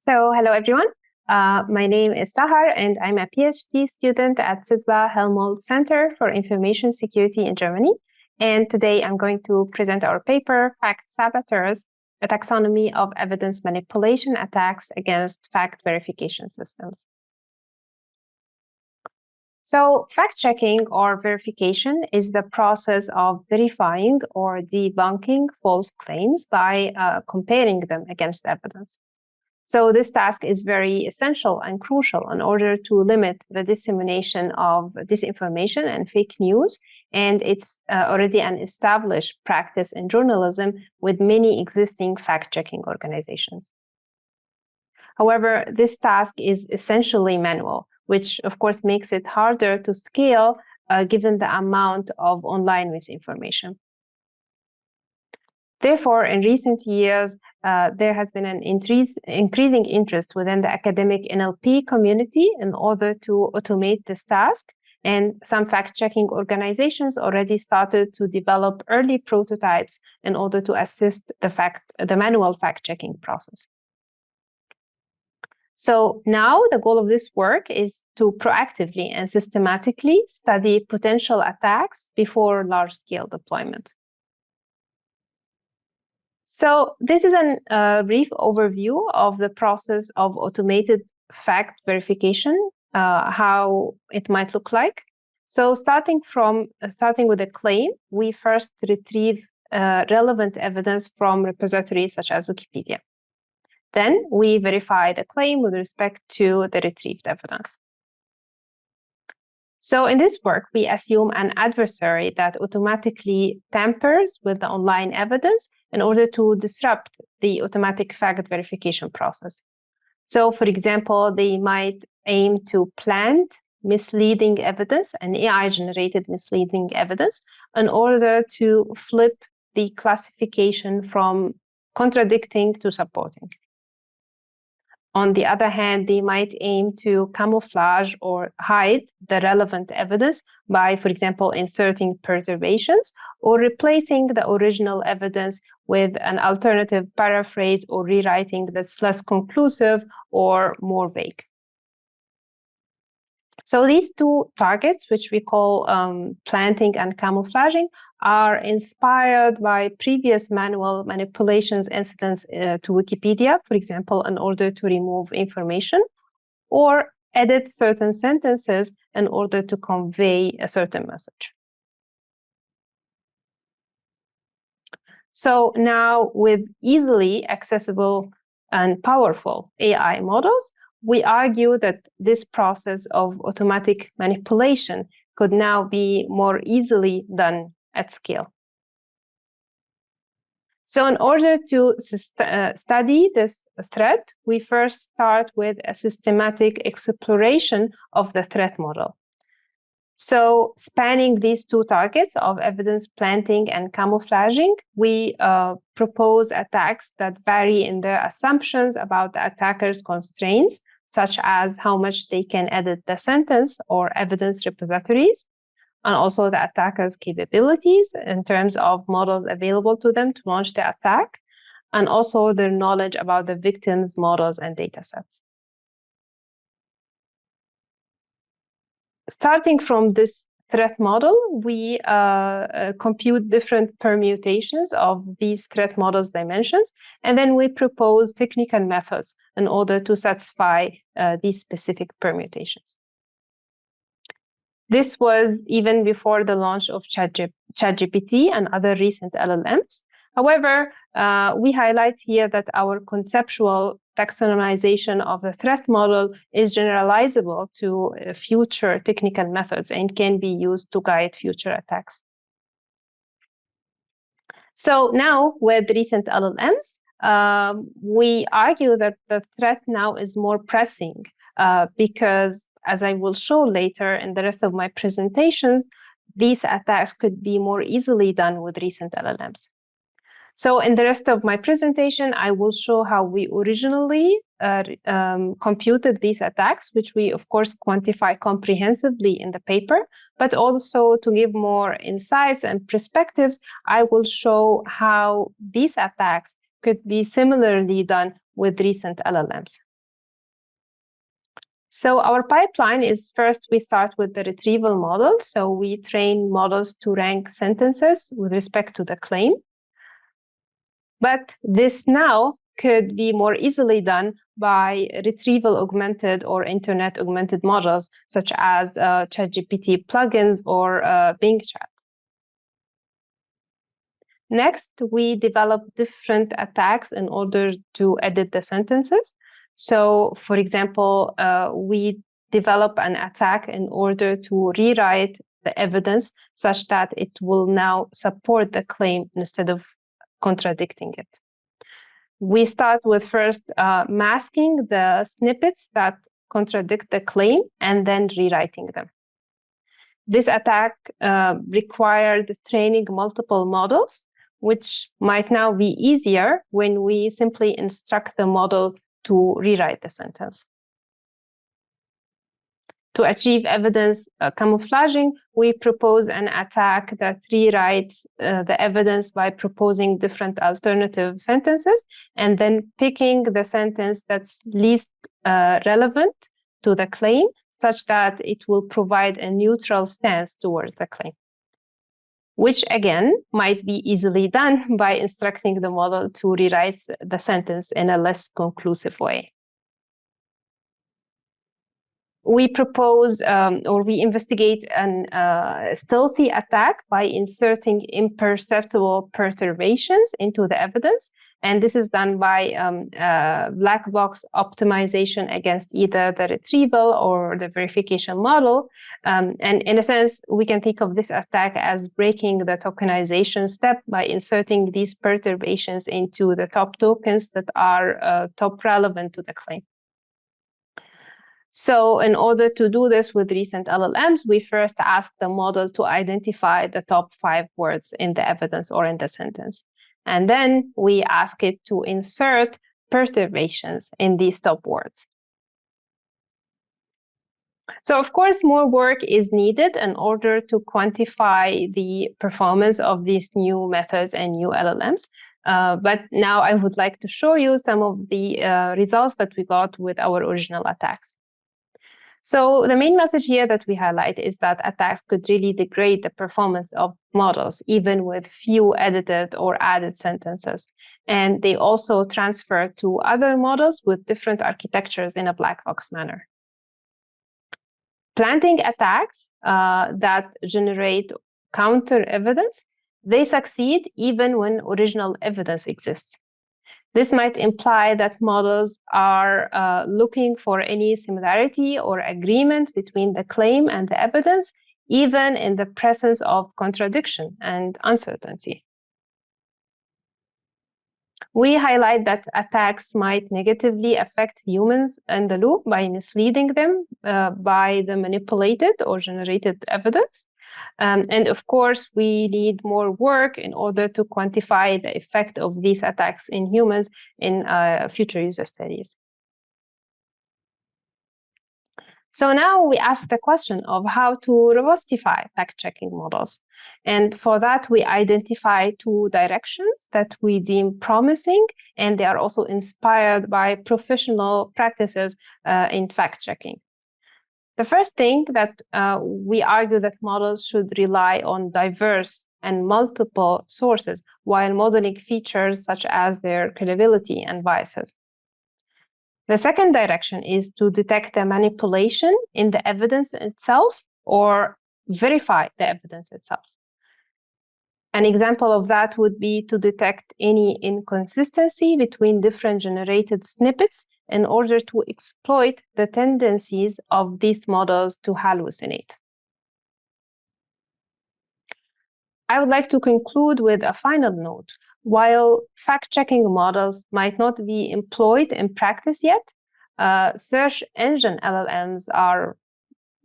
So, hello everyone. My name is Sahar, and I'm a PhD student at CISPA Helmholtz Center for Information Security in Germany. And today I'm going to present our paper, Fact-Saboteurs, a taxonomy of evidence manipulation attacks against fact verification systems. So, fact-checking or verification is the process of verifying or debunking false claims by comparing them against evidence. So this task is very essential and crucial in order to limit the dissemination of disinformation and fake news. And it's already an established practice in journalism with many existing fact-checking organizations. However, this task is essentially manual, which of course makes it harder to scale given the amount of online misinformation. Therefore, in recent years, there has been an increasing interest within the academic NLP community in order to automate this task. And some fact-checking organizations already started to develop early prototypes in order to assist the manual fact-checking process. So now the goal of this work is to proactively and systematically study potential attacks before large-scale deployment. So this is a brief overview of the process of automated fact verification, how it might look like. So starting with a claim, we first retrieve relevant evidence from repositories such as Wikipedia. Then we verify the claim with respect to the retrieved evidence. So in this work, we assume an adversary that automatically tampers with the online evidence in order to disrupt the automatic fact verification process. So, for example, they might aim to plant misleading evidence, an AI-generated misleading evidence, in order to flip the classification from contradicting to supporting. On the other hand, they might aim to camouflage or hide the relevant evidence by, for example, inserting perturbations or replacing the original evidence with an alternative paraphrase or rewriting that's less conclusive or more vague. So these two targets, which we call planting and camouflaging, are inspired by previous manual manipulations incidents to Wikipedia, for example, in order to remove information or edit certain sentences in order to convey a certain message. So now with easily accessible and powerful AI models, we argue that this process of automatic manipulation could now be more easily done at scale. So in order to study this threat, we first start with a systematic exploration of the threat model. So spanning these two targets of evidence planting and camouflaging, we propose attacks that vary in their assumptions about the attacker's constraints, such as how much they can edit the sentence or evidence repositories, and also the attacker's capabilities in terms of models available to them to launch the attack, and also their knowledge about the victims' models and datasets. Starting from this threat model, we compute different permutations of these threat models' dimensions, and then we propose technical methods in order to satisfy these specific permutations. This was even before the launch of ChatGPT and other recent LLMs. However, we highlight here that our conceptual taxonomization of the threat model is generalizable to future technical methods and can be used to guide future attacks. So now with recent LLMs, we argue that the threat now is more pressing because, as I will show later in the rest of my presentations, these attacks could be more easily done with recent LLMs. So in the rest of my presentation, I will show how we originally computed these attacks, which we, of course, quantify comprehensively in the paper, but also to give more insights and perspectives, I will show how these attacks could be similarly done with recent LLMs. So our pipeline is first we start with the retrieval model. So we train models to rank sentences with respect to the claim. But this now could be more easily done by retrieval augmented or internet augmented models, such as ChatGPT plugins or Bing Chat. Next, we develop different attacks in order to edit the sentences. So, for example, we develop an attack in order to rewrite the evidence such that it will now support the claim instead of contradicting it. We start with first masking the snippets that contradict the claim and then rewriting them. This attack required training multiple models, which might now be easier when we simply instruct the model to rewrite the sentence. To achieve evidence camouflaging, we propose an attack that rewrites the evidence by proposing different alternative sentences and then picking the sentence that's least relevant to the claim, such that it will provide a neutral stance towards the claim, which again might be easily done by instructing the model to rewrite the sentence in a less conclusive way. We propose or we investigate a stealthy attack by inserting imperceptible perturbations into the evidence. And this is done by black box optimization against either the retrieval or the verification model. And in a sense, we can think of this attack as breaking the tokenization step by inserting these perturbations into the top tokens that are top relevant to the claim. So in order to do this with recent LLMs, we first ask the model to identify the top 5 words in the evidence or in the sentence. And then we ask it to insert perturbations in these top words. So of course, more work is needed in order to quantify the performance of these new methods and new LLMs. But now I would like to show you some of the results that we got with our original attacks. So the main message here that we highlight is that attacks could really degrade the performance of models, even with few edited or added sentences. And they also transfer to other models with different architectures in a black box manner. Planting attacks that generate counter evidence, they succeed even when original evidence exists. This might imply that models are looking for any similarity or agreement between the claim and the evidence, even in the presence of contradiction and uncertainty. We highlight that attacks might negatively affect humans in the loop by misleading them by the manipulated or generated evidence. And of course, we need more work in order to quantify the effect of these attacks in humans in future user studies. So now we ask the question of how to robustify fact-checking models. And for that, we identify 2 directions that we deem promising, and they are also inspired by professional practices in fact-checking. The first thing that we argue that models should rely on diverse and multiple sources while modeling features such as their credibility and biases. The second direction is to detect the manipulation in the evidence itself or verify the evidence itself. An example of that would be to detect any inconsistency between different generated snippets in order to exploit the tendencies of these models to hallucinate. I would like to conclude with a final note. While fact-checking models might not be employed in practice yet, search engine LLMs are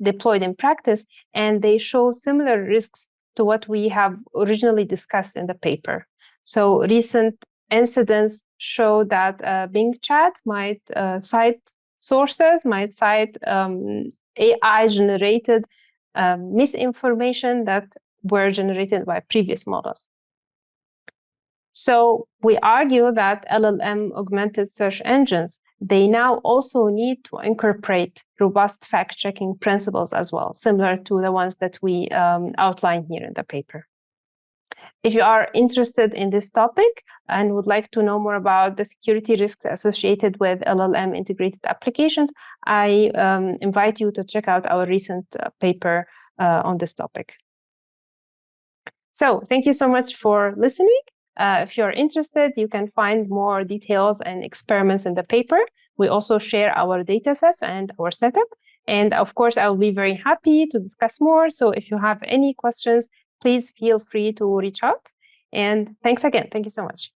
deployed in practice, and they show similar risks to what we have originally discussed in the paper. So recent incidents show that Bing Chat might cite sources, might cite AI-generated misinformation that were generated by previous models. So we argue that LLM-augmented search engines, they now also need to incorporate robust fact-checking principles as well, similar to the ones that we outline here in the paper. If you are interested in this topic and would like to know more about the security risks associated with LLM integrated applications, I invite you to check out our recent paper on this topic. So thank you so much for listening. If you're interested, you can find more details and experiments in the paper. We also share our datasets and our setup. And of course, I will be very happy to discuss more. So if you have any questions, please feel free to reach out. And thanks again. Thank you so much.